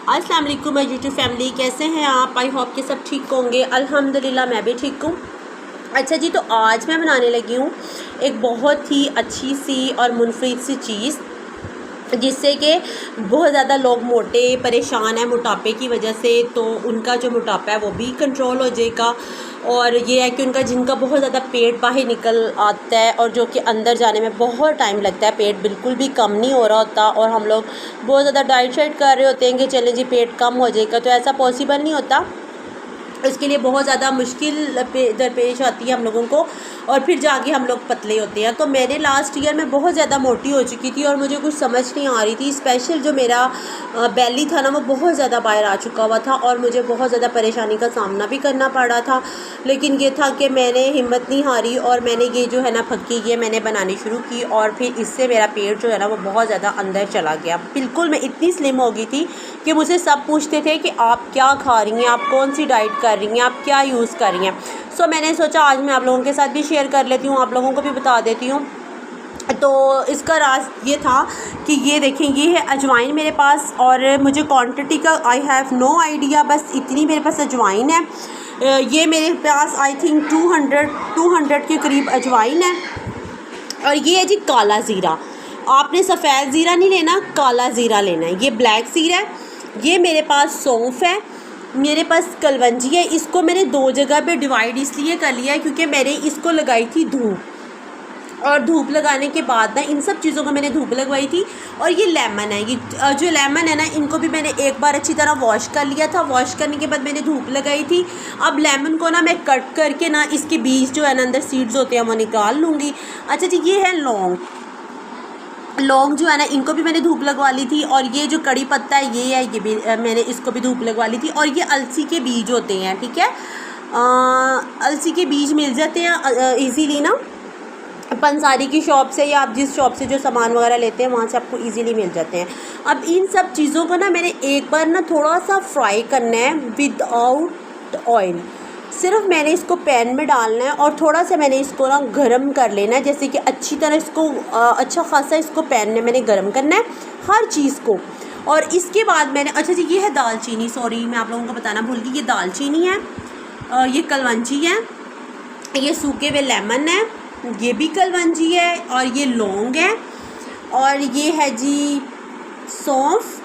अस्सलाम वालेकुम my YouTube family, कैसे हैं आप? आई होप कि सब ठीक होंगे। अल्हम्दुलिल्लाह मैं भी ठीक हूँ। अच्छा जी, तो आज मैं बनाने लगी हूँ एक बहुत ही अच्छी सी और मुनफरिद सी चीज़, जिससे कि बहुत ज़्यादा लोग मोटे परेशान हैं मोटापे की वजह से, तो उनका जो मोटापा है वो भी कंट्रोल हो जाएगा। और ये है कि उनका जिनका बहुत ज़्यादा पेट बाहर निकल आता है और जो कि अंदर जाने में बहुत टाइम लगता है, पेट बिल्कुल भी कम नहीं हो रहा होता, और हम लोग बहुत ज़्यादा डाइट शाइट कर रहे होते हैं कि चलें जी पेट कम हो जाएगा, तो ऐसा पॉसिबल नहीं होता। इसके लिए बहुत ज़्यादा मुश्किल दरपेश आती है हम लोगों को, और फिर जाके हम लोग पतले होते हैं। तो मैंने लास्ट ईयर में बहुत ज़्यादा मोटी हो चुकी थी और मुझे कुछ समझ नहीं आ रही थी। स्पेशल जो मेरा बेली था ना, वो बहुत ज़्यादा बाहर आ चुका हुआ था और मुझे बहुत ज़्यादा परेशानी का सामना भी करना पड़ा था। लेकिन ये था कि मैंने हिम्मत नहीं हारी और मैंने ये जो है ना फक्की ये मैंने बनानी शुरू की, और फिर इससे मेरा पेट जो है ना वो बहुत ज़्यादा अंदर चला गया। बिल्कुल मैं इतनी स्लिम हो गई थी कि मुझसे सब पूछते थे कि आप क्या खा रही हैं, आप कौन सी डाइट कर रही हैं, आप क्या यूज़ कर रही हैं। सो मैंने सोचा आज मैं आप लोगों के साथ भी शेयर कर लेती हूँ, आप लोगों को भी बता देती हूँ। तो इसका राज ये था कि ये देखें, ये है अजवाइन मेरे पास, और मुझे क्वांटिटी का आई हैव नो आइडिया, बस इतनी मेरे पास अजवाइन है। ये मेरे पास आई थिंक 200 के करीब अजवाइन है। और ये है जी काला ज़ीरा। आपने सफ़ेद ज़ीरा नहीं लेना, काला ज़ीरा लेना है। ये ब्लैक ज़ीरा है। ये मेरे पास सौंफ है, मेरे पास कलवंजी है। इसको मैंने दो जगह पे डिवाइड इसलिए कर लिया है क्योंकि मैंने इसको लगाई थी धूप, और धूप लगाने के बाद ना इन सब चीज़ों को मैंने धूप लगवाई थी। और ये लेमन है, ये जो लेमन है ना, इनको भी मैंने एक बार अच्छी तरह वॉश कर लिया था। वॉश करने के बाद मैंने धूप लगाई थी। अब लेमन को ना मैं कट करके ना इसके बीज जो है ना अंदर सीड्स होते हैं वो निकाल लूँगी। अच्छा जी, ये है लौंग जो है ना, इनको भी मैंने धूप लगवा ली थी। और ये जो कड़ी पत्ता है ये है, ये भी मैंने इसको भी धूप लगवा ली थी। और ये अलसी के बीज होते हैं, ठीक है। अलसी के बीज मिल जाते हैं ईज़िली ना पंसारी की शॉप से, या आप जिस शॉप से जो सामान वगैरह लेते हैं वहाँ से आपको इजीली मिल जाते हैं। अब इन सब चीज़ों को ना मैंने एक बार ना थोड़ा सा फ्राई करना है विदाउट ऑयल। सिर्फ मैंने इसको पैन में डालना है और थोड़ा सा मैंने इसको ना गर्म कर लेना है, जैसे कि अच्छी तरह इसको अच्छा खासा इसको पैन में मैंने गर्म करना है हर चीज़ को। और इसके बाद मैंने, अच्छा जी ये है दालचीनी, सॉरी मैं आप लोगों को बताना भूल गई, ये दालचीनी है, ये कलवंजी है, ये सूखे हुए लेमन है, ये भी कलवंजी है, और ये लौंग है, और ये है जी सौंफ,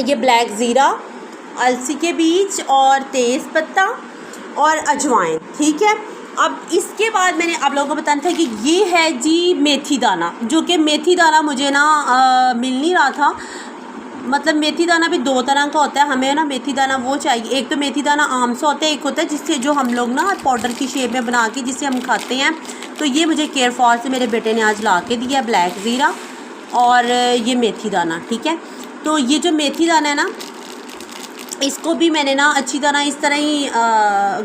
ये ब्लैक ज़ीरा, अलसी के बीज और तेज़ पत्ता और अजवाइन, ठीक है। अब इसके बाद मैंने आप लोगों को बताना था कि ये है जी मेथी दाना, जो कि मेथी दाना मुझे ना मिल नहीं रहा था। मतलब मेथी दाना भी दो तरह का होता है, हमें ना मेथी दाना वो चाहिए, एक तो मेथी दाना आम सा होता है, एक होता है जिससे जो हम लोग ना पाउडर की शेप में बना के जिससे हम खाते हैं। तो ये मुझे केयर फॉर से मेरे बेटे ने आज ला के दिया, ब्लैक ज़ीरा और ये मेथी दाना, ठीक है। तो ये जो मेथी दाना है ना, इसको भी मैंने ना अच्छी तरह इस तरह ही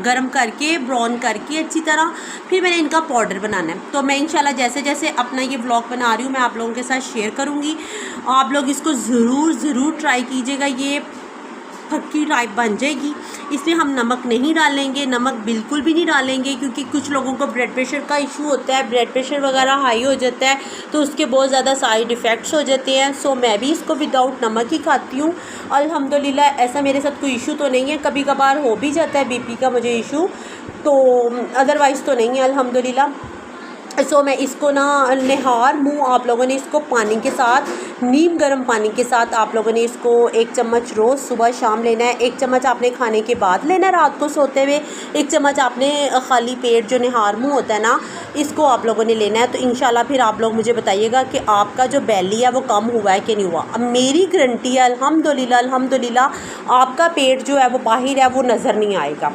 गरम करके ब्राउन करके अच्छी तरह फिर मैंने इनका पाउडर बनाना है। तो मैं इंशाल्लाह जैसे जैसे अपना ये व्लॉग बना रही हूँ मैं आप लोगों के साथ शेयर करूँगी। आप लोग इसको ज़रूर ट्राई कीजिएगा, ये फक्की टाइप बन जाएगी। इसमें हम नमक नहीं डालेंगे, नमक बिल्कुल भी नहीं डालेंगे, क्योंकि कुछ लोगों को ब्लड प्रेशर का इशू होता है, ब्लड प्रेशर वगैरह हाई हो जाता है तो उसके बहुत ज़्यादा साइड इफ़ेक्ट्स हो जाते हैं। सो मैं भी इसको विदाउट नमक ही खाती हूँ अल्हम्दुलिल्लाह। ऐसा मेरे साथ कोई इशू तो नहीं है, कभी कभार हो भी जाता है बीपी का मुझे इशू, तो अदरवाइज़ तो नहीं है अल्हम्दुलिल्लाह। सो मैं इसको ना निहार मुँह आप लोगों ने इसको पानी के साथ, नीम गर्म पानी के साथ आप लोगों ने इसको 1 चम्मच रोज़ सुबह शाम लेना है। 1 चम्मच आपने खाने के बाद लेना है रात को सोते हुए, 1 चम्मच आपने खाली पेट जो निहार मुँह होता है ना, इसको आप लोगों ने लेना है। तो इंशाल्लाह फिर आप लोग मुझे बताइएगा कि आपका जो बेली है वो कम हुआ है कि नहीं हुआ। अब मेरी गारंटी है अल्हम्दुलिल्लाह आपका पेट जो है वो बाहर है वो नज़र नहीं आएगा,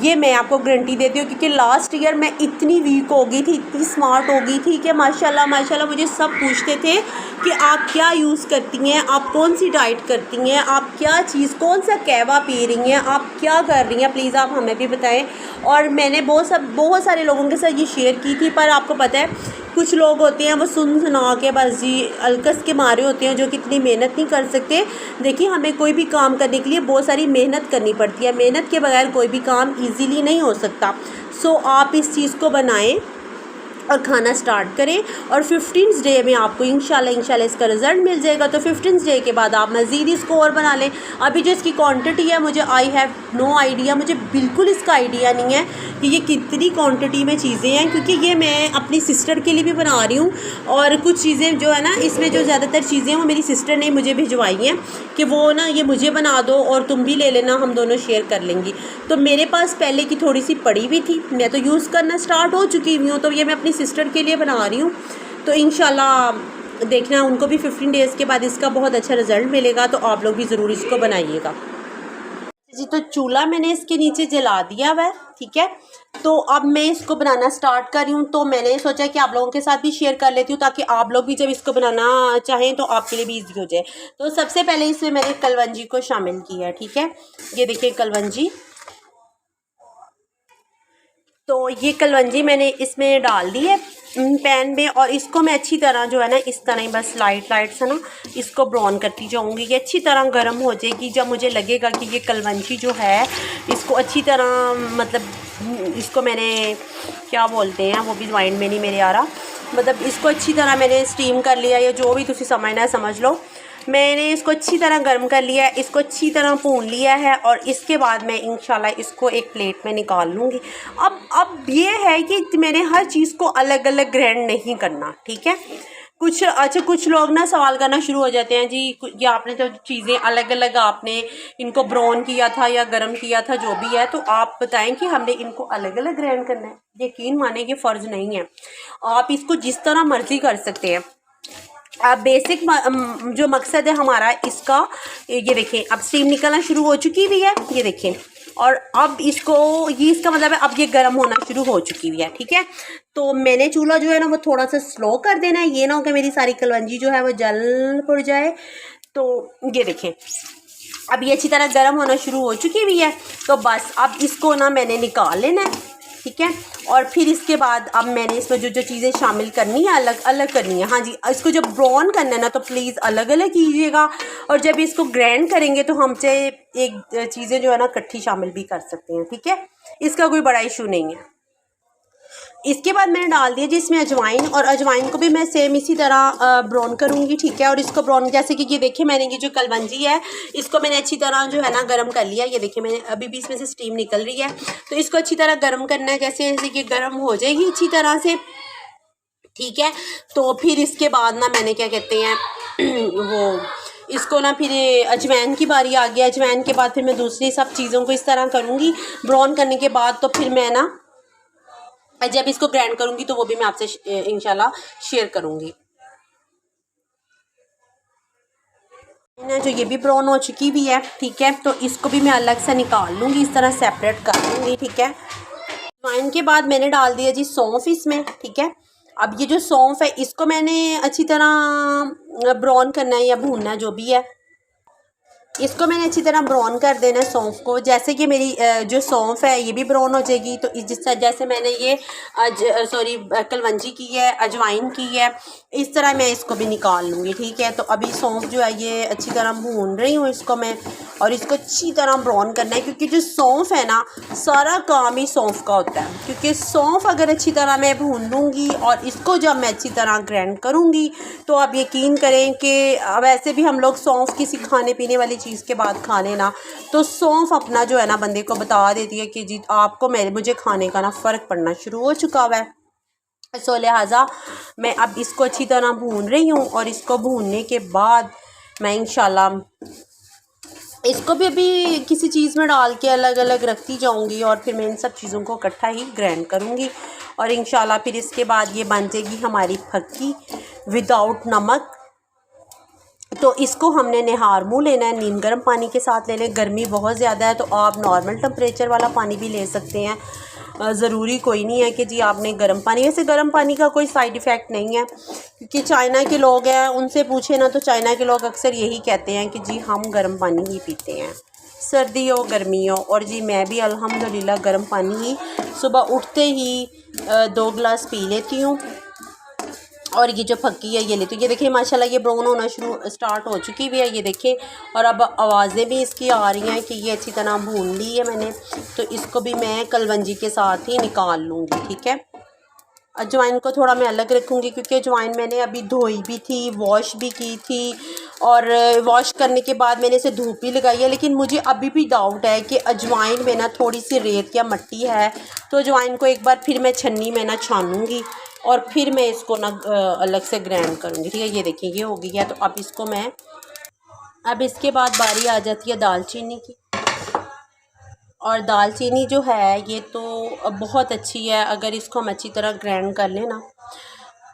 ये मैं आपको गारंटी देती हूँ। क्योंकि लास्ट ईयर मैं इतनी वीक हो गई थी, इतनी स्मार्ट हो गई थी कि माशाल्लाह मुझे सब पूछते थे कि आप क्या यूज़ करती हैं, आप कौन सी डाइट करती हैं, आप क्या चीज़ कौन सा कहवा पी रही हैं, आप क्या कर रही हैं, प्लीज़ आप हमें भी बताएं। और मैंने बहुत सारे लोगों के साथ ये शेयर की थी, पर आपको पता है कुछ लोग होते हैं वो सुना के बस जी अलकस के मारे होते हैं, जो कि इतनी मेहनत नहीं कर सकते। देखिए हमें कोई भी काम करने के लिए बहुत सारी मेहनत करनी पड़ती है, मेहनत के बगैर कोई भी काम इजीली नहीं हो सकता। सो आप इस चीज़ को बनाएं और खाना स्टार्ट करें। और 15th डे में आपको इंशाल्लाह इसका रिज़ल्ट मिल जाएगा। तो 15th डे के बाद आप मज़ीद इसको और बना लें। अभी जो इसकी क्वांटिटी है मुझे आई हैव नो आइडिया, मुझे बिल्कुल इसका आइडिया नहीं है कि ये कितनी क्वांटिटी में चीज़ें हैं, क्योंकि ये मैं अपनी सिस्टर के लिए भी बना रही हूँ और कुछ चीज़ें जो है ना इसमें जो ज़्यादातर चीज़ें हैं वो मेरी सिस्टर ने मुझे भिजवाई हैं कि वो ना ये मुझे बना दो और तुम भी ले लेना, हम दोनों शेयर कर लेंगी। तो मेरे पास पहले की थोड़ी सी पड़ी हुई थी, मैं तो यूज़ करना स्टार्ट हो चुकी हुई हूँ, तो ये मैं अपनी सिस्टर के लिए बना रही हूँ। तो इंशाल्लाह देखना उनको भी 15 डेज़ के बाद इसका बहुत अच्छा रिज़ल्ट मिलेगा, तो आप लोग भी ज़रूर इसको बनाइएगा जी। तो चूल्हा मैंने इसके नीचे जला दिया हुआ है, ठीक है। तो अब मैं इसको बनाना स्टार्ट कर रही हूँ। तो मैंने सोचा कि आप लोगों के साथ भी शेयर कर लेती हूँ ताकि आप लोग भी जब इसको बनाना चाहें तो आपके लिए भी ईजी हो जाए। तो सबसे पहले इसमें मैंने कलवंजी को शामिल किया है, ठीक है। ये देखिए कलवंजी, तो ये कलवंजी मैंने इसमें डाल दी है पैन में, और इसको मैं अच्छी तरह जो है ना इस तरह ही बस लाइट से ना इसको ब्राउन करती जाऊंगी। ये अच्छी तरह गर्म हो जाएगी जब मुझे लगेगा कि ये कलवंजी जो है इसको अच्छी तरह, मतलब इसको मैंने क्या बोलते हैं वो भी माइंड में नहीं मेरे आ रहा, मतलब इसको अच्छी तरह मैंने स्टीम कर लिया या जो भी तुसी समझना है समझ लो। मैंने इसको अच्छी तरह गर्म कर लिया है, इसको अच्छी तरह भून लिया है और इसके बाद मैं इंशाल्लाह इसको एक प्लेट में निकाल लूँगी। अब ये है कि मैंने हर चीज़ को अलग अलग ग्राइंड नहीं करना, ठीक है। कुछ लोग ना सवाल करना शुरू हो जाते हैं, जी ये आपने जो चीज़ें अलग अलग आपने इनको ब्राउन किया था या गर्म किया था जो भी है, तो आप बताएं कि हमने इनको अलग अलग ग्राइंड करना है। यकीन माने ये फ़र्ज़ नहीं है, आप इसको जिस तरह मर्ज़ी कर सकते हैं। अब बेसिक जो मकसद है हमारा इसका, ये देखें अब स्टीम निकलना शुरू हो चुकी हुई है, ये देखें। और अब इसको ये इसका मतलब है अब ये गर्म होना शुरू हो चुकी हुई है, ठीक है। तो मैंने चूल्हा जो है ना वो थोड़ा सा स्लो कर देना है, ये ना हो कि मेरी सारी कलवंजी जो है वो जल पड़ जाए। तो ये देखें अब ये अच्छी तरह गर्म होना शुरू हो चुकी हुई है। तो बस अब इसको ना मैंने निकाल लेना है, ठीक है। और फिर इसके बाद अब मैंने इसमें जो चीज़ें शामिल करनी है अलग अलग करनी है। हाँ जी, इसको जब ब्राउन करना है ना तो प्लीज़ अलग अलग कीजिएगा, और जब इसको ग्राइंड करेंगे तो हम चाहे एक चीज़ें जो है ना इकट्ठी शामिल भी कर सकते हैं, ठीक है। इसका कोई बड़ा इशू नहीं है। इसके बाद मैंने डाल दिया जिसमें अजवाइन, और अजवाइन को भी मैं सेम इसी तरह ब्राउन करूँगी, ठीक है। और इसको ब्राउन जैसे कि ये देखिए मैंने ये जो कलवंजी है इसको मैंने अच्छी तरह जो है ना गर्म कर लिया। ये देखिए मैंने अभी भी इसमें से स्टीम निकल रही है, तो इसको अच्छी तरह गर्म करना है, जैसे जैसे कि गर्म हो जाएगी अच्छी तरह से, ठीक है। तो फिर इसके बाद ना मैंने क्या कहते हैं वो इसको ना फिर अजवाइन की बारी आ गया। अजवाइन के बाद फिर मैं दूसरी सब चीज़ों को इस तरह करूँगी ब्राउन करने के बाद। तो फिर मैं ना जब इसको ग्राइंड करूँगी तो वो भी मैं आपसे इंशाल्लाह शेयर करूँगी। जो ये भी ब्राउन हो चुकी भी है, ठीक है। तो इसको भी मैं अलग से निकाल लूँगी, इस तरह सेपरेट कर लूँगी, ठीक है। अजवाइन के बाद मैंने डाल दिया जी सौंफ इसमें, ठीक है। अब ये जो सौंफ है इसको मैंने अच्छी तरह ब्राउन करना है या भूनना है जो भी है, इसको मैंने अच्छी तरह ब्राउन कर देना है सौंफ को। जैसे कि मेरी जो सौंफ है ये भी ब्राउन हो जाएगी, तो जिस जैसे मैंने ये कलवंजी की है, अजवाइन की है, इस तरह मैं इसको भी निकाल लूँगी, ठीक है। तो अभी सौंफ जो है ये अच्छी तरह भून रही हूँ इसको मैं, और इसको अच्छी तरह ब्राउन करना है, क्योंकि जो सौंफ है ना सारा काम ही सौंफ का होता है। क्योंकि सौंफ अगर अच्छी तरह मैं भून लूँगी और इसको जब मैं अच्छी तरह ग्राइंड करूँगी तो आप यकीन करें कि वैसे भी हम लोग सौंफ किसी खाने पीने वाली चीज़ के बाद खा लेना तो सौंफ अपना जो है ना बंदे को बता देती है कि जी आपको मुझे खाने का ना फ़र्क पड़ना शुरू हो चुका हुआ है। सो लिहाजा मैं अब इसको अच्छी तरह भून रही हूँ, और इसको भूनने के बाद मैं इंशाल्लाह इसको भी अभी किसी चीज़ में डाल के अलग अलग रखती जाऊँगी, और फिर मैं इन सब चीज़ों को इकट्ठा ही ग्राइंड करूँगी, और इंशाल्लाह फिर इसके बाद ये बन जाएगी हमारी फक्की विदाउट नमक। तो इसको हमने निहार मुँह लेना है, नीम गर्म पानी के साथ ले लें। गर्मी बहुत ज़्यादा है तो आप नॉर्मल टेम्परेचर वाला पानी भी ले सकते हैं, ज़रूरी कोई नहीं है कि जी आपने गर्म पानी। वैसे गर्म पानी का कोई साइड इफ़ेक्ट नहीं है, क्योंकि चाइना के लोग हैं उनसे पूछे ना तो चाइना के लोग अक्सर यही कहते हैं कि जी हम गर्म पानी ही पीते हैं, सर्दी हो गर्मी हो। और जी मैं भी अल्हम्दुलिल्लाह गर्म पानी ही सुबह उठते ही 2 गिलास पी लेती हूँ। और ये जो फक्की है ये लेती हूँ। ये देखिए माशाल्लाह ये ब्राउन होना स्टार्ट हो चुकी भी है, ये देखिए। और अब आवाज़ें भी इसकी आ रही हैं कि ये अच्छी तरह भून ली है मैंने। तो इसको भी मैं कलवंजी के साथ ही निकाल लूँगी, ठीक है। अजवाइन को थोड़ा मैं अलग रखूँगी क्योंकि अजवाइन मैंने अभी धोई भी थी, वॉश भी की थी, और वॉश करने के बाद मैंने इसे धूप भी लगाई है। लेकिन मुझे अभी भी डाउट है कि अजवाइन में ना थोड़ी सी रेत या मिट्टी है, तो अजवाइन को एक बार फिर मैं छन्नी में ना छानूँगी और फिर मैं इसको ना अलग से ग्राइंड करूँगी। ठीक है, ये देखिए ये हो गई है। तो अब इसको मैं, अब इसके बाद बारी आ जाती है दालचीनी की। और दालचीनी जो है ये तो बहुत अच्छी है, अगर इसको हम अच्छी तरह ग्राइंड कर लें ना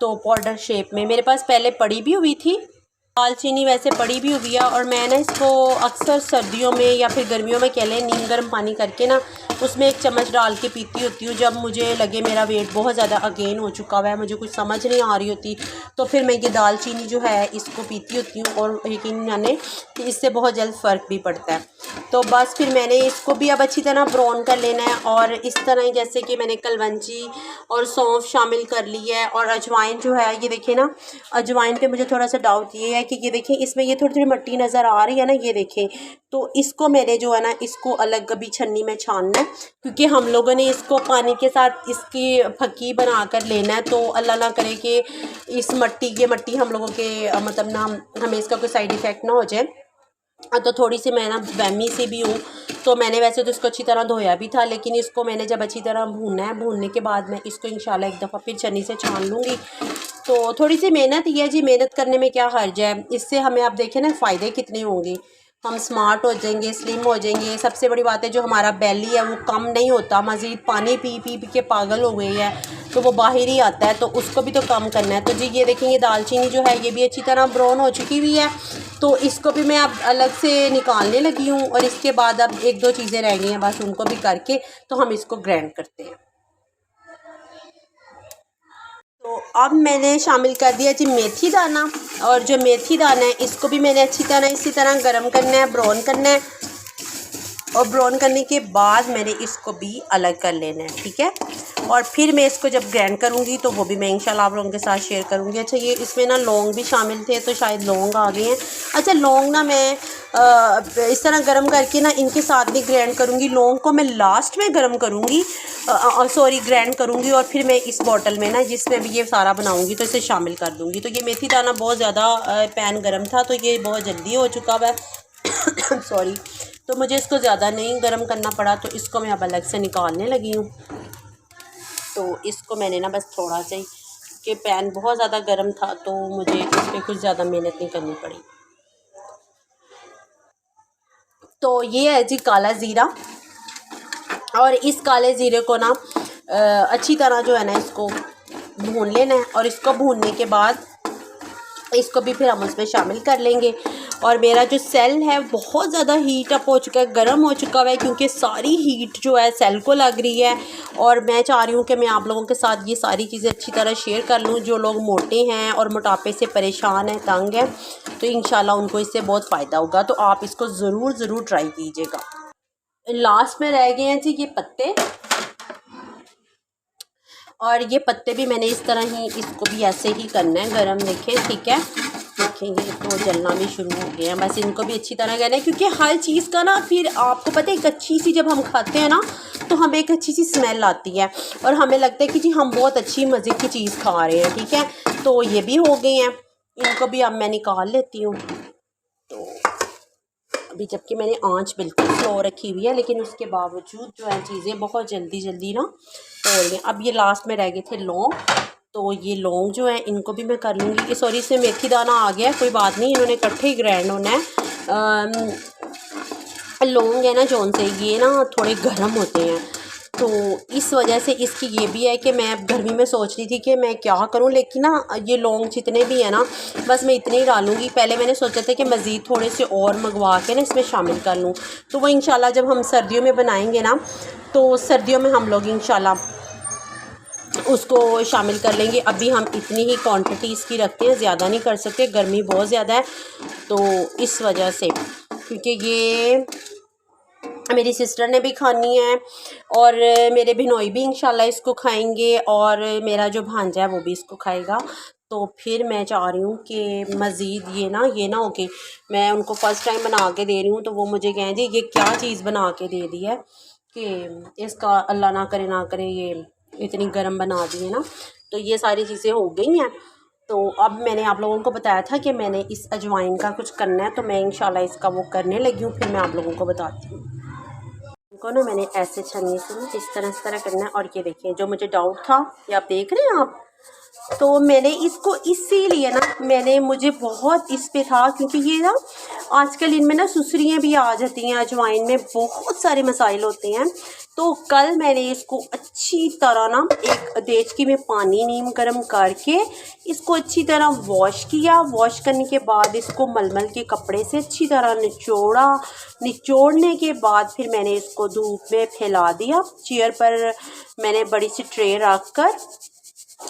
तो पाउडर शेप में। मेरे पास पहले पड़ी भी हुई थी दालचीनी, वैसे पड़ी भी हुई है, और मैं ना इसको अक्सर सर्दियों में या फिर गर्मियों में कह लें नीम गर्म पानी करके ना उसमें 1 चम्मच डाल के पीती होती हूँ। जब मुझे लगे मेरा वेट बहुत ज़्यादा अगेन हो चुका हुआ है, मुझे कुछ समझ नहीं आ रही होती, तो फिर मैं ये दालचीनी जो है इसको पीती होती हूँ, और यकीन जाने कि इससे बहुत जल्द फ़र्क भी पड़ता है। तो बस फिर मैंने इसको भी अब अच्छी तरह ब्राउन कर लेना है, और इस तरह ही जैसे कि मैंने कलवंजी और सौंफ शामिल कर ली है। और अजवाइन जो है ये देखिए ना, अजवाइन पे मुझे थोड़ा सा डाउट ये है कि ये देखें इसमें ये थोड़ी थोड़ी मिट्टी नज़र आ रही है ना, ये देखें, तो इसको मैंने जो है ना इसको अलग कभी छन्नी में छानना है, क्योंकि हम लोगों ने इसको पानी के साथ इसकी फक्की बना कर लेना है। तो अल्लाह ना करे कि इस मिट्टी हम लोगों के मतलब ना हमें इसका कोई साइड इफ़ेक्ट ना हो जाए। तो थोड़ी सी मैं ना वहमी सी भी हूँ, तो मैंने वैसे तो इसको अच्छी तरह धोया भी था, लेकिन इसको मैंने जब अच्छी तरह भूनना है, भूनने के बाद मैं इसको इंशाल्लाह एक दफ़ा फिर छन्नी से छान लूँगी। तो थोड़ी सी मेहनत ही है जी, मेहनत करने में क्या हर्ज है, इससे हमें आप देखें ना फ़ायदे कितने होंगे। हम स्मार्ट हो जाएंगे, स्लिम हो जाएंगे। सबसे बड़ी बात है जो हमारा बेली है वो कम नहीं होता, मज़ीद पानी पी पी पी के पागल हो गई है, तो वो बाहर ही आता है, तो उसको भी तो कम करना है। तो जी ये देखेंगे दालचीनी जो है ये भी अच्छी तरह ब्राउन हो चुकी हुई है, तो इसको भी मैं अब अलग से निकालने लगी हूँ। और इसके बाद अब 1-2 चीज़ें रह गई हैं, बस उनको भी करके तो हम इसको ग्राइंड करते हैं। तो अब मैंने शामिल कर दिया जी मेथी दाना, और जो मेथी दाना है इसको भी मैंने अच्छी तरह इसी तरह गर्म करना है, ब्राउन करना है, और ब्राउन करने के बाद मैंने इसको भी अलग कर लेना है। ठीक है, और फिर मैं इसको जब ग्राइंड करूँगी तो वो भी मैं इंशाल्लाह आप लोगों के साथ शेयर करूँगी। अच्छा ये इसमें ना लौंग भी शामिल थे, तो शायद लौंग आ गए हैं। अच्छा लौंग ना मैं इस तरह गर्म करके ना इनके साथ भी ग्राइंड करूँगी। लौंग को मैं लास्ट में गर्म करूँगी, सॉरी ग्राइंड करूँगी, और फिर मैं इस बॉटल में ना जिसमें भी ये सारा बनाऊँगी तो इसे शामिल कर दूँगी। तो ये मेथी दाना बहुत ज़्यादा पैन गर्म था, तो ये बहुत जल्दी हो चुका है सॉरी, तो मुझे इसको ज़्यादा नहीं गर्म करना पड़ा, तो इसको मैं अब अलग से निकालने लगी हूँ। तो इसको मैंने ना बस थोड़ा सा ही, कि पैन बहुत ज़्यादा गर्म था तो मुझे इस पर कुछ ज़्यादा मेहनत नहीं करनी पड़ी। तो ये है जी काला ज़ीरा, और इस काले ज़ीरे को ना अच्छी तरह जो है ना इसको भून लेना है, और इसको भूनने के बाद इसको भी फिर हम उसमें शामिल कर लेंगे। और मेरा जो सेल है बहुत ज़्यादा हीट अप हो चुका है, गर्म हो चुका है, क्योंकि सारी हीट जो है सेल को लग रही है, और मैं चाह रही हूँ कि मैं आप लोगों के साथ ये सारी चीज़ें अच्छी तरह शेयर कर लूँ। जो लोग मोटे हैं और मोटापे से परेशान हैं, तंग हैं, तो इंशाल्लाह उनको इससे बहुत फ़ायदा होगा। तो आप इसको ज़रूर ट्राई कीजिएगा। लास्ट में रह गए हैं जी ये पत्ते, और ये पत्ते भी मैंने इस तरह ही इसको भी ऐसे ही करना है गरम। देखें, ठीक है, देखेंगे तो जलना भी शुरू हो गए हैं। बस इनको भी अच्छी तरह करना है, क्योंकि हर चीज़ का ना फिर आपको पता है एक अच्छी सी जब हम खाते हैं ना तो हमें एक अच्छी सी स्मेल आती है, और हमें लगता है कि जी हम बहुत अच्छी मज़े की चीज़ खा रहे हैं। ठीक है, तो ये भी हो गए हैं, इनको भी अब मैं निकाल लेती हूँ। तो अभी जबकि मैंने आंच बिल्कुल स्लो रखी हुई है, लेकिन उसके बावजूद जो है चीज़ें बहुत जल्दी ना हो रही हैं। अब ये लास्ट में रह गए थे लौंग, तो ये लौंग जो है इनको भी मैं कर लूँगी। ये सॉरी इसमें मेथी दाना आ गया है, कोई बात नहीं, इन्होंने इकट्ठे ही ग्राइंड होना है। लौंग है ना जौन से ये ना थोड़े गर्म होते हैं, तो इस वजह से इसकी ये भी है कि मैं गर्मी में सोच रही थी कि मैं क्या करूं, लेकिन ना ये लौंग जितने भी हैं ना बस मैं इतने ही डालूंगी। पहले मैंने सोचा था कि मज़ीद थोड़े से और मंगवा के ना इसमें शामिल कर लूँ, तो वो इंशाल्लाह जब हम सर्दियों में बनाएंगे ना तो सर्दियों में हम लोग इंशाल्लाह उसको शामिल कर लेंगे। अभी हम इतनी ही क्वांटिटी इसकी रखते हैं, ज़्यादा नहीं कर सकते, गर्मी बहुत ज़्यादा है, तो इस वजह से, क्योंकि ये मेरी सिस्टर ने भी खानी है और मेरे बिनोई भी इंशाल्लाह इसको खाएंगे, और मेरा जो भांजा है वो भी इसको खाएगा। तो फिर मैं चाह रही हूँ कि मज़ीद ये ना हो कि मैं उनको फ़र्स्ट टाइम बना के दे रही हूँ तो वो मुझे कहें जी ये क्या चीज़ बना के दे दी है, कि इसका अल्लाह ना करे ये इतनी गर्म बना दी है ना। तो ये सारी चीज़ें हो गई हैं। तो अब मैंने आप लोगों को बताया था कि मैंने इस अजवाइन का कुछ करना है, तो मैं इंशाल्लाह इसका वो करने लगी हूँ, फिर मैं आप लोगों को बताती हूँ। इनको ना मैंने ऐसे छन्नी से ना इस तरह करना है। और ये देखिए जो मुझे डाउट था, ये आप देख रहे हैं आप, तो मैंने इसको इसीलिए ना, मुझे बहुत इस पे था, क्योंकि ये ना आजकल इनमें ना सुसरियाँ भी आ जाती हैं, अजवाइन में बहुत सारे मसाइल होते हैं। तो कल मैंने इसको अच्छी तरह ना एक देचकी में पानी नीम गर्म करके इसको अच्छी तरह वॉश किया। वॉश करने के बाद इसको मलमल के कपड़े से अच्छी तरह निचोड़ा। निचोड़ने के बाद फिर मैंने इसको धूप में फैला दिया। चेयर पर मैंने बड़ी सी ट्रे रख कर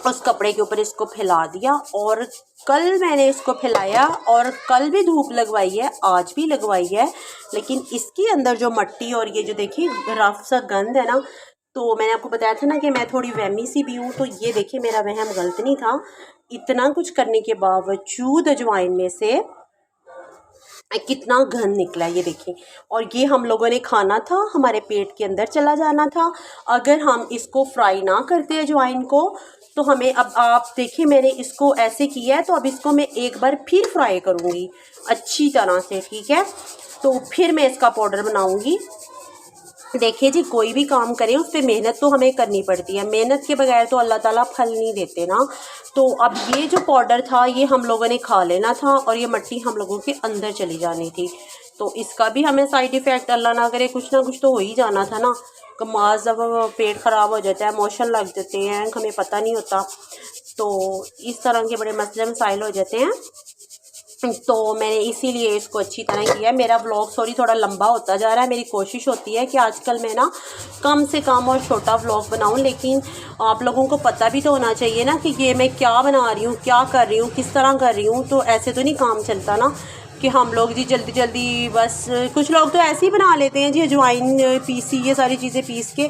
उस कपड़े के ऊपर इसको फैला दिया। और कल मैंने इसको फैलाया और कल भी धूप लगवाई है, आज भी लगवाई है, लेकिन इसके अंदर जो मट्टी और ये जो देखिए रफ सा गंद है ना, तो मैंने आपको बताया था ना कि मैं थोड़ी वहमी सी भी हूँ, तो ये देखिए मेरा वहम गलत नहीं था। इतना कुछ करने के बावजूद अजवाइन में से कितना घन निकला, ये देखिए। और ये हम लोगों ने खाना था, हमारे पेट के अंदर चला जाना था अगर हम इसको फ्राई ना करते अजवाइन को। तो हमें, अब आप देखिए मैंने इसको ऐसे किया है, तो अब इसको मैं एक बार फिर फ्राई करूँगी अच्छी तरह से, ठीक है। तो फिर मैं इसका पाउडर बनाऊँगी। देखिए जी, कोई भी काम करें उस पर मेहनत तो हमें करनी पड़ती है, मेहनत के बगैर तो अल्लाह ताला फल नहीं देते ना। तो अब ये जो पाउडर था ये हम लोगों ने खा लेना था और ये मट्टी हम लोगों के अंदर चली जानी थी। तो इसका भी हमें साइड इफ़ेक्ट अल्लाह ना करे कुछ ना कुछ तो हो ही जाना था ना। कमाज जब पेट ख़राब हो जाता है, मोशन लग जाते हैं, हमें पता नहीं होता, तो इस तरह के बड़े मसले मसाइल हो जाते हैं। तो मैंने इसीलिए इसको अच्छी तरह किया। मेरा व्लॉग थोड़ा लंबा होता जा रहा है। मेरी कोशिश होती है कि आजकल मैं ना कम से कम और छोटा व्लॉग बनाऊं, लेकिन आप लोगों को पता भी तो होना चाहिए ना कि ये मैं क्या बना रही हूँ, क्या कर रही हूँ, किस तरह कर रही हूँ। तो ऐसे तो नहीं काम चलता ना कि हम लोग जी जल्दी जल्दी, बस कुछ लोग तो ऐसे ही बना लेते हैं जी, अजवाइन पीसी, ये सारी चीज़ें पीस के,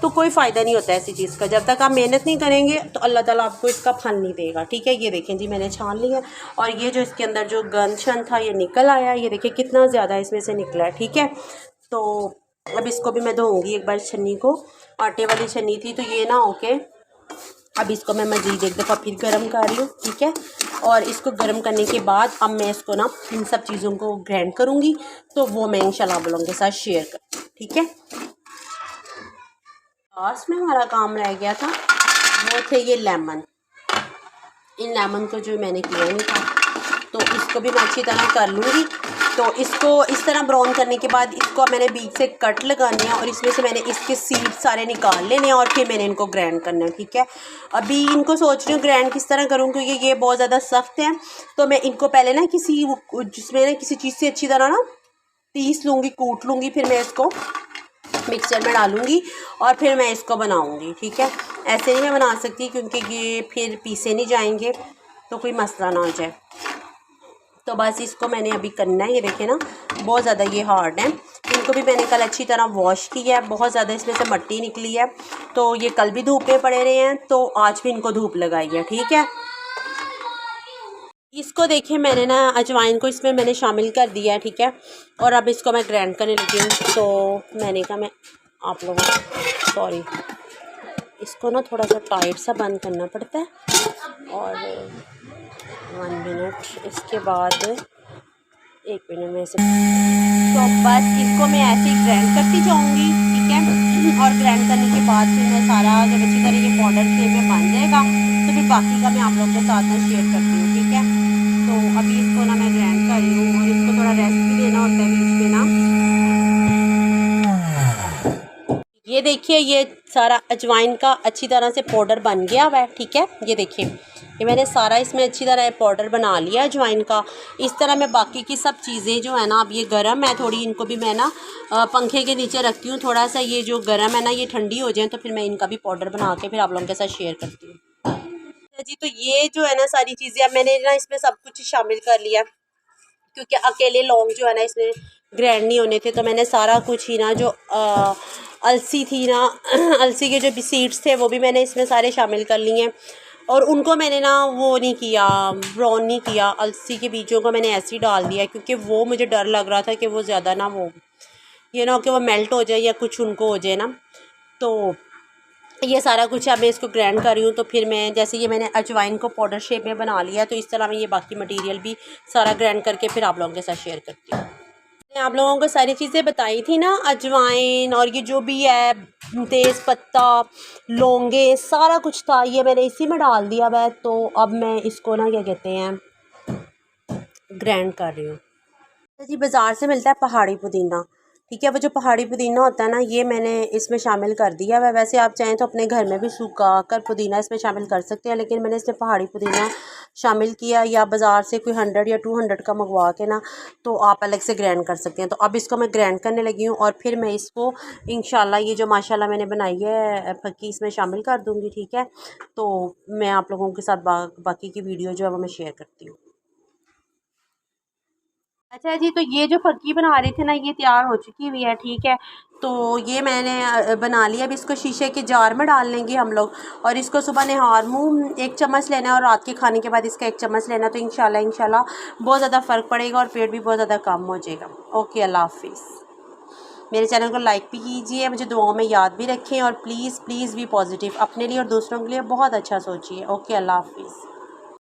तो कोई फ़ायदा नहीं होता ऐसी चीज़ का। जब तक आप मेहनत नहीं करेंगे तो अल्लाह ताला आपको इसका फल नहीं देगा, ठीक है। ये देखें जी, मैंने छान लिया और ये जो इसके अंदर जो गंद शन था ये निकल आया। ये देखिए कितना ज़्यादा इसमें से निकला है, ठीक है। तो अब इसको भी मैं धोऊँगी एक बार छन्नी को, आटे वाली छन्नी थी, तो ये ना ओके। अब इसको मैं मज़ीद एक दफ़ा फिर गर्म कर रही हूँ, ठीक है। और इसको गर्म करने के बाद अब मैं इसको ना इन सब चीज़ों को ग्राइंड करूँगी, तो वो मैं इंशाल्लाह आप लोगों के साथ शेयर करूँ, ठीक है। लास्ट में हमारा काम रह गया था वो थे ये लेमन। इन लेमन को जो मैंने किया नहीं था, तो इसको भी मैं अच्छी तरह कर लूँगी। तो इसको इस तरह ब्राउन करने के बाद इसको मैंने बीच से कट लगाने हैं और इसमें से मैंने इसके सीड सारे निकाल लेने हैं और फिर मैंने इनको ग्राइंड करना है, ठीक है। अभी इनको सोच रही हूँ ग्राइंड किस तरह करूँ, क्योंकि ये बहुत ज़्यादा सख्त हैं। तो मैं इनको पहले ना जिसमें ना किसी चीज़ से अच्छी तरह ना पीस लूँगी, कूट लूँगी, फिर मैं इसको मिक्सचर में डालूँगी और फिर मैं इसको बनाऊँगी, ठीक है। ऐसे नहीं मैं बना सकती क्योंकि ये फिर पीसे नहीं जाएंगे, तो कोई मसला ना हो जाए। तो बस इसको मैंने अभी करना है। ये देखें ना, बहुत ज़्यादा ये हार्ड है। इनको भी मैंने कल अच्छी तरह वॉश किया है, बहुत ज़्यादा इसमें से मट्टी निकली है। तो ये कल भी धूप में पड़े रहे हैं, तो आज भी इनको धूप लगाई है, ठीक है। इसको देखिए मैंने ना अजवाइन को इसमें मैंने शामिल कर दिया है, ठीक है। और अब इसको मैं ग्राइंड करने लगी हूँ। तो मैंने कहा मैं आप लोगों को सॉरी, इसको ना थोड़ा सा टाइट सा बंद करना पड़ता है। और 1 मिनट, इसके बाद 1 मिनट में से, तो बस इसको मैं ऐसे ही ग्राइंड करती जाऊँगी, ठीक है। और ग्राइंड करने के बाद फिर मैं सारा जब अच्छी तरह ये पाउडर शेप में बन जाएगा, तो फिर बाकी का मैं आप लोगों के साथ में शेयर करती हूँ, ठीक है। तो अभी इसको ना मैं ग्राइंड कर रही हूँ और इसको थोड़ा रेस्ट भी देना होता है बीच में ना। ये देखिए ये सारा अजवाइन का अच्छी तरह से पाउडर बन गया हुआ है, ठीक है। ये देखिए ये मैंने सारा इसमें अच्छी तरह पाउडर बना लिया अजवाइन का। इस तरह मैं बाकी की सब चीज़ें जो है ना, अब ये गर्म है थोड़ी, इनको भी मैं ना पंखे के नीचे रखती हूँ थोड़ा सा। ये जो गर्म है ना ये ठंडी हो जाए, तो फिर मैं इनका भी पाउडर बना के फिर आप लोगों के साथ शेयर करती हूँ जी। तो ये जो है ना सारी चीज़ें अब मैंने ना इसमें सब कुछ शामिल कर लिया, क्योंकि अकेले लौंग जो है ना इसमें ग्राइंड नहीं होने थे। तो मैंने सारा कुछ ही ना जो अलसी थी ना अलसी के जो भी सीड्स थे वो भी मैंने इसमें सारे शामिल कर लिए हैं। और उनको मैंने ना वो नहीं किया, ब्राउन नहीं किया। अलसी के बीजों को मैंने ऐसे ही डाल दिया, क्योंकि वो मुझे डर लग रहा था कि वो ज़्यादा ना वो ये ना हो कि वो मेल्ट हो जाए या कुछ उनको हो जाए ना। तो ये सारा कुछ अब मैं इसको ग्राइंड कर रही हूँ। तो फिर मैं जैसे ये मैंने अजवाइन को पाउडर शेप में बना लिया, तो इस तरह मैं ये बाकी मटेरियल भी सारा ग्राइंड करके फिर आप लोगों के साथ शेयर करती हूँ। मैंने आप लोगों को सारी चीज़ें बताई थी ना, अजवाइन और ये जो भी है तेज़ पत्ता, लौंगे, सारा कुछ था, ये मैंने इसी में डाल दिया है। तो अब मैं इसको ना क्या कहते हैं ग्राइंड कर रही हूँ। जी बाज़ार से मिलता है पहाड़ी पुदीना, ठीक है। वो जो पहाड़ी पुदीना होता है ना, ये मैंने इसमें शामिल कर दिया है। वैसे आप चाहें तो अपने घर में भी सूखा कर पुदीना इसमें शामिल कर सकते हैं, लेकिन मैंने इसमें पहाड़ी पुदीना शामिल किया। या बाज़ार से कोई 100 या 200 का मंगवा के ना, तो आप अलग से ग्राइंड कर सकते हैं। तो अब इसको मैं ग्राइंड करने लगी हूँ और फिर मैं इसको इंशाल्लाह ये जो माशाल्लाह मैंने बनाई है फक्की इसमें शामिल कर दूँगी, ठीक है। तो मैं आप लोगों के साथ बाकी की वीडियो जो है वो मैं शेयर करती हूँ। अच्छा जी, तो ये जो फक्की बना रही थी ना, ये तैयार हो चुकी हुई है, ठीक है। तो ये मैंने बना लिया। अब इसको शीशे के जार में डाल लेंगे हम लोग, और इसको सुबह नहार मुँह 1 चम्मच लेना है और रात के खाने के बाद इसका 1 चम्मच लेना। तो इंशाल्लाह बहुत ज़्यादा फ़र्क पड़ेगा और पेट भी बहुत ज़्यादा कम हो जाएगा। ओके, अल्लाह हाफिज़। मेरे चैनल को लाइक भी कीजिए, मुझे दुआओं में याद भी रखें, और प्लीज़ प्लीज़ भी पॉजिटिव अपने लिए और दूसरों के लिए बहुत अच्छा सोचिए। ओके, अल्लाह हाफिज़।